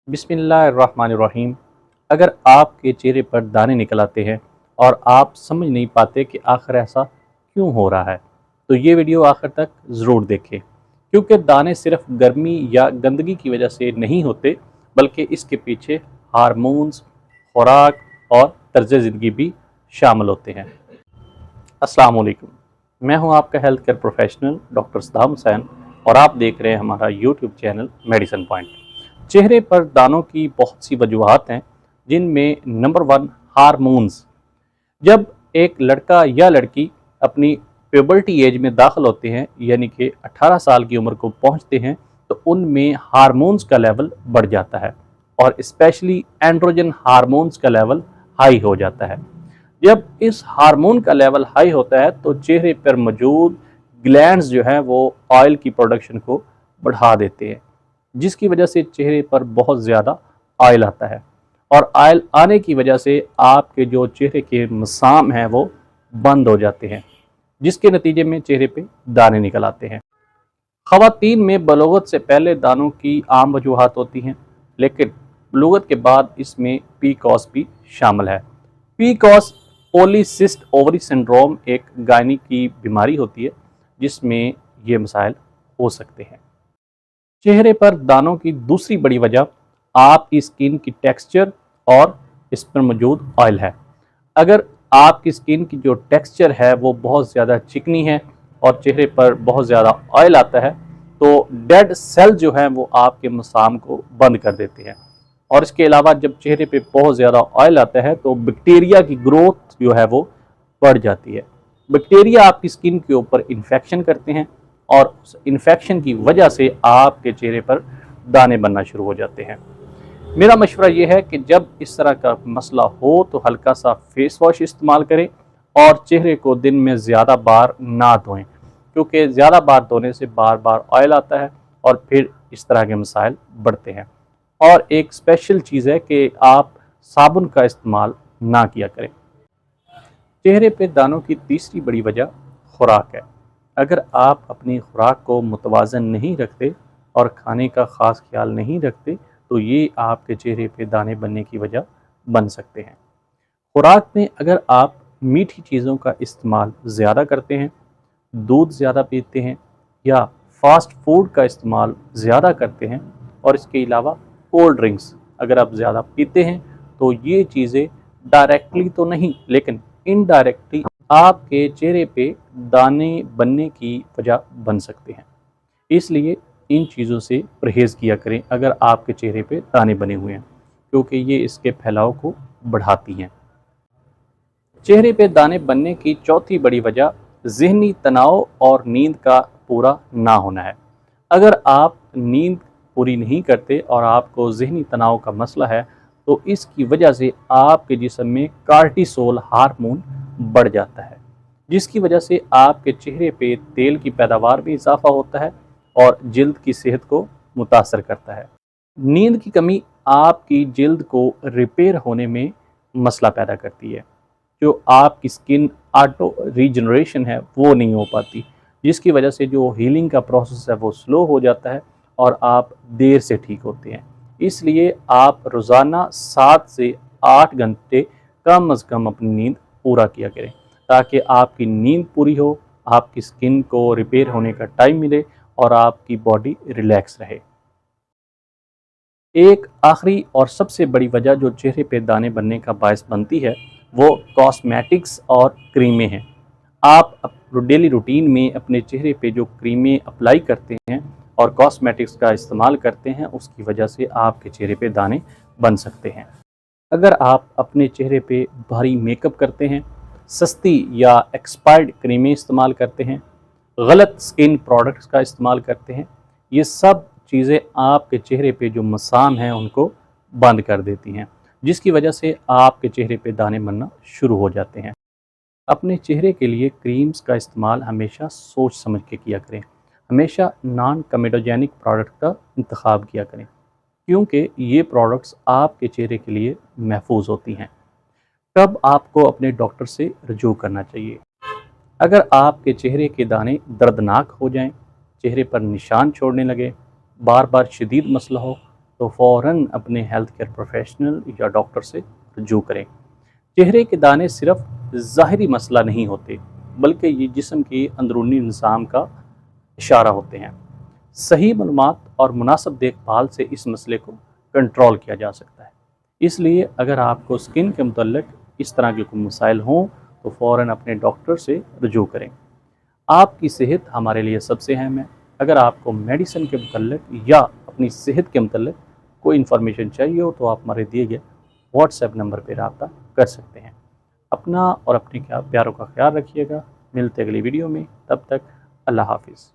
बिस्मिल्लाहिर्रहमानिर्रहीम। अगर आपके चेहरे पर दाने निकल आते हैं और आप समझ नहीं पाते कि आखिर ऐसा क्यों हो रहा है, तो ये वीडियो आखिर तक ज़रूर देखें, क्योंकि दाने सिर्फ गर्मी या गंदगी की वजह से नहीं होते, बल्कि इसके पीछे हार्मोन्स, खुराक और तर्ज ज़िंदगी भी शामिल होते हैं। अस्सलाम वालेकुम, मैं हूं आपका health care professional doctor Saddam Hussain और आप देख रहे हैं हमारा यूट्यूब चैनल मेडिसिन पॉइंट। चेहरे पर दानों की बहुत सी वजूहात हैं, जिनमें नंबर 1 हार्मोन्स। जब एक लड़का या लड़की अपनी प्यूबर्टी एज में दाखिल होते हैं, यानी कि 18 साल की उम्र को पहुंचते हैं, तो उनमें हार्मोन्स का लेवल बढ़ जाता है और स्पेशली एंड्रोजन हार्मोन्स का लेवल हाई हो जाता है। जब इस हार्मोन का लेवल हाई होता है तो चेहरे पर मौजूद ग्लैंड्स जो हैं वो ऑयल की प्रोडक्शन को बढ़ा देते हैं, जिसकी वजह से चेहरे पर बहुत ज़्यादा ऑयल आता है और ऑयल आने की वजह से आपके जो चेहरे के मसाम हैं वो बंद हो जाते हैं, जिसके नतीजे में चेहरे पे दाने निकल आते हैं। ख़वातीन में बलोगत से पहले दानों की आम वजूहात होती हैं, लेकिन बलूगत के बाद इसमें पीकॉस भी शामिल है। पीकॉस पॉलीसिस्ट ओवरी सिंड्रोम एक गायनी की बीमारी होती है, जिसमें ये मसाइल हो सकते हैं। चेहरे पर दानों की दूसरी बड़ी वजह आपकी स्किन की टेक्सचर और इस पर मौजूद ऑयल है। अगर आपकी स्किन की जो टेक्सचर है वो बहुत ज़्यादा चिकनी है और चेहरे पर बहुत ज़्यादा ऑयल आता है, तो डेड सेल जो है वो आपके मसाम को बंद कर देते हैं। और इसके अलावा जब चेहरे पे बहुत ज़्यादा ऑयल आता है तो बैक्टीरिया की ग्रोथ जो है वो बढ़ जाती है। बैक्टीरिया आपकी स्किन के ऊपर इन्फेक्शन करते हैं और उस इन्फेक्शन की वजह से आपके चेहरे पर दाने बनना शुरू हो जाते हैं। मेरा मशवरा ये है कि जब इस तरह का मसला हो तो हल्का सा फेस वॉश इस्तेमाल करें और चेहरे को दिन में ज़्यादा बार ना धोएं, क्योंकि ज़्यादा बार धोने से बार बार ऑयल आता है और फिर इस तरह के मसाइल बढ़ते हैं। और एक स्पेशल चीज़ है कि आप साबुन का इस्तेमाल ना किया करें। चेहरे पे दानों की तीसरी बड़ी वजह खुराक है। अगर आप अपनी खुराक को मुतवाज़न नहीं रखते और खाने का ख़ास ख्याल नहीं रखते, तो ये आपके चेहरे पे दाने बनने की वजह बन सकते हैं। खुराक में अगर आप मीठी चीज़ों का इस्तेमाल ज़्यादा करते हैं, दूध ज़्यादा पीते हैं या फास्ट फूड का इस्तेमाल ज़्यादा करते हैं और इसके अलावा कोल्ड ड्रिंक्स अगर आप ज़्यादा पीते हैं, तो ये चीज़ें डायरेक्टली तो नहीं लेकिन इनडायरेक्टली आपके चेहरे पे दाने बनने की वजह बन सकते हैं। इसलिए इन चीज़ों से परहेज़ किया करें अगर आपके चेहरे पे दाने बने हुए हैं, क्योंकि ये इसके फैलाव को बढ़ाती हैं। चेहरे पे दाने बनने की चौथी बड़ी वजह ज़हनी तनाव और नींद का पूरा ना होना है। अगर आप नींद पूरी नहीं करते और आपको ज़हनी तनाव का मसला है, तो इसकी वजह से आपके जिस्म में कार्टिसोल हार्मोन बढ़ जाता है, जिसकी वजह से आपके चेहरे पे तेल की पैदावार में इजाफा होता है और जिल्द की सेहत को मुतासर करता है। नींद की कमी आपकी जिल्द को रिपेयर होने में मसला पैदा करती है। जो आपकी स्किन ऑटो रीजनरेशन है वो नहीं हो पाती, जिसकी वजह से जो हीलिंग का प्रोसेस है वो स्लो हो जाता है और आप देर से ठीक होते हैं। इसलिए आप रोज़ाना 7 से 8 घंटे कम अज़ कम अपनी नींद पूरा किया करें, ताकि आपकी नींद पूरी हो, आपकी स्किन को रिपेयर होने का टाइम मिले और आपकी बॉडी रिलैक्स रहे। एक आखिरी और सबसे बड़ी वजह जो चेहरे पे दाने बनने का बायस बनती है, वो कॉस्मेटिक्स और क्रीमें हैं। आप डेली रूटीन में अपने चेहरे पे जो क्रीमें अप्लाई करते हैं और कॉस्मेटिक्स का इस्तेमाल करते हैं, उसकी वजह से आपके चेहरे पे दाने बन सकते हैं। अगर आप अपने चेहरे पे भारी मेकअप करते हैं, सस्ती या एक्सपायर्ड क्रीमें इस्तेमाल करते हैं, गलत स्किन प्रोडक्ट्स का इस्तेमाल करते हैं, ये सब चीज़ें आपके चेहरे पे जो मसाम हैं उनको बंद कर देती हैं, जिसकी वजह से आपके चेहरे पे दाने बनना शुरू हो जाते हैं। अपने चेहरे के लिए क्रीम्स का इस्तेमाल हमेशा सोच समझ के किया करें। हमेशा नॉन कमेडोजेनिक प्रोडक्ट का इंतखाब किया करें, क्योंकि ये प्रोडक्ट्स आपके चेहरे के लिए महफूज होती हैं। कब आपको अपने डॉक्टर से रजू करना चाहिए? अगर आपके चेहरे के दाने दर्दनाक हो जाएं, चेहरे पर निशान छोड़ने लगे, बार बार शदीद मसला हो, तो फ़ौरन अपने हेल्थ केयर प्रोफेशनल या डॉक्टर से रजू करें। चेहरे के दाने सिर्फ ज़ाहिरी मसला नहीं होते, बल्कि ये जिस्म के अंदरूनी निज़ाम का इशारा होते हैं। सही मालूमात और मुनासिब देखभाल से इस मसले को कंट्रोल किया जा सकता है। इसलिए अगर आपको स्किन के मुतल्लिक इस तरह के कोई मसाइल हों तो फ़ौरन अपने डॉक्टर से रजू करें। आपकी सेहत हमारे लिए सबसे अहम है। अगर आपको मेडिसिन के मुतल्लिक या अपनी सेहत के मुतल्लिक कोई इन्फॉर्मेशन चाहिए हो तो आप हमारे दिए गए व्हाट्सएप नंबर पर रब्ता कर सकते हैं। अपना और अपने प्यारों का ख्याल रखिएगा। मिलते अगली वीडियो में, तब तक अल्लाह हाफिज़।